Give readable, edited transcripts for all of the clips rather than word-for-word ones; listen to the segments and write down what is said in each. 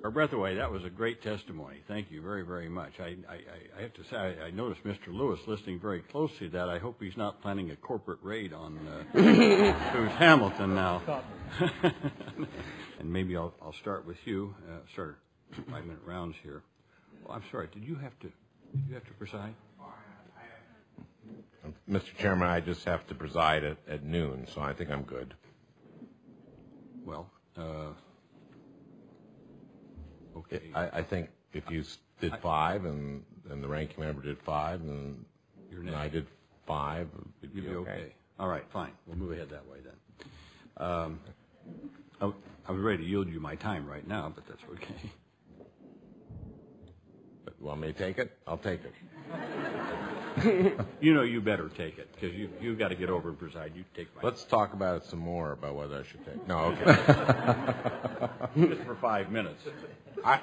our breath away. That was a great testimony. Thank you very, very much. I have to say, I noticed Mr. Lewis listening very closely to that. I hope he's not planning a corporate raid on Lewis Hamilton now. And maybe I'll start with you. Start 5-minute rounds here. Oh, I'm sorry. Did you have to preside? Mr. Chairman, I just have to preside at noon, so I think I'm good. Well, okay. I think if you did 5 and the ranking member did 5 and I did 5, it'd be okay. All right, fine. We'll move ahead that way then. I was ready to yield you my time right now, but that's okay. But you want me to take it? I'll take it. You know you better take it, because you've got to get over and preside. You take my Let's talk about it some more, about whether I should take it. No, okay. Just for 5 minutes. I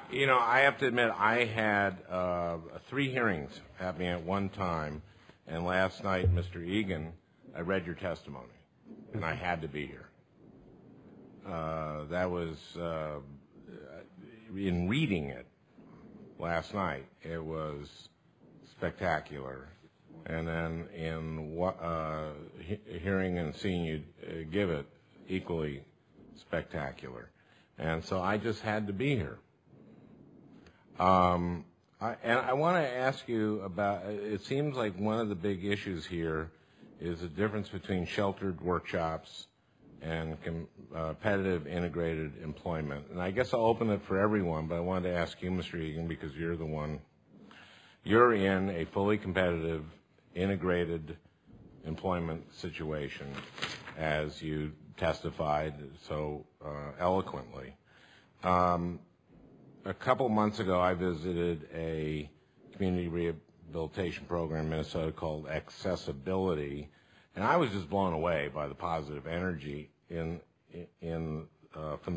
have to admit, I had 3 hearings happening at one time, and last night, Mr. Egan, I read your testimony, and I had to be here. That was, in reading it last night, it was spectacular. And then in hearing and seeing you give it, equally spectacular. And so I just had to be here. And I want to ask you about, it seems like one of the big issues here is the difference between sheltered workshops and competitive integrated employment. And I guess I'll open it for everyone, but I wanted to ask you, Mr. Egan, because you're the one. You're in a fully competitive, integrated employment situation, as you testified so eloquently. A couple months ago, I visited a community rehabilitation program in Minnesota called Accessibility, and I was just blown away by the positive energy from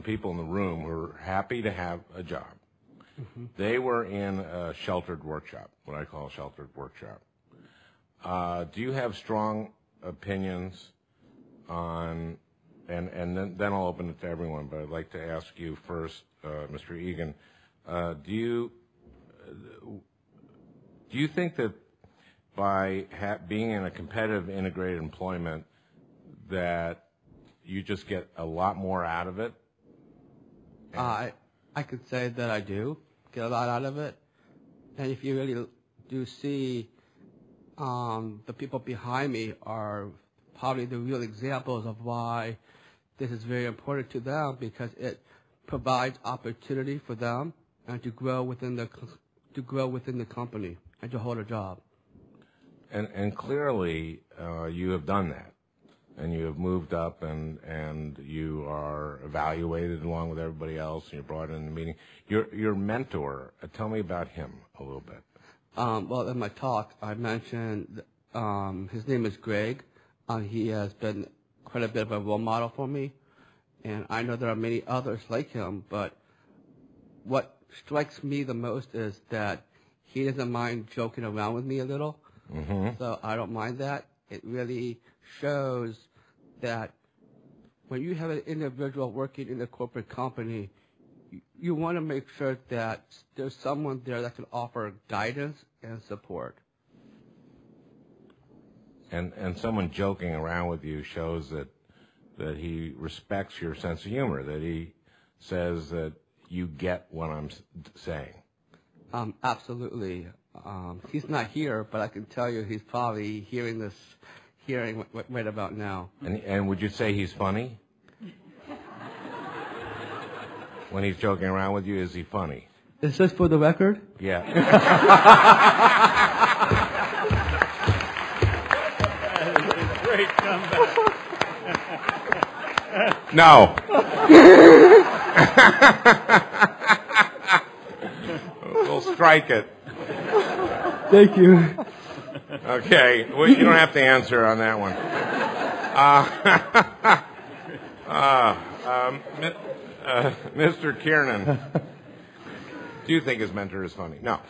people in the room who were happy to have a job. Mm-hmm. They were in a sheltered workshop, what I call a sheltered workshop. Do you have strong opinions on, and then I'll open it to everyone, but I'd like to ask you first, Mr. Egan, do you think that by being in a competitive integrated employment that you just get a lot more out of it? I could say that I do get a lot out of it. And if you really do see, the people behind me are probably the real examples of why this is very important to them, because it provides opportunity for them and to grow within the company and to hold a job. And clearly, you have done that, and you have moved up, and you are evaluated along with everybody else, and you're brought in the meeting. Your mentor, tell me about him a little bit. Well, in my talk, I mentioned his name is Greg. He has been quite a bit of a role model for me, and I know there are many others like him, but what strikes me the most is that he doesn't mind joking around with me a little. Mm-hmm. So I don't mind that. It really shows that when you have an individual working in a corporate company, you want to make sure that there's someone there that can offer guidance and support. And someone joking around with you shows that he respects your sense of humor, that he says that you get what I'm saying. Absolutely. He's not here, but I can tell you he's probably hearing right about now. And would you say he's funny? When he's joking around with you, is he funny? Is this for the record? Yeah. Great comeback. No. We'll strike it. Thank you. Okay. Well, you don't have to answer on that one. Mr. Kiernan, do you think his mentor is funny? No.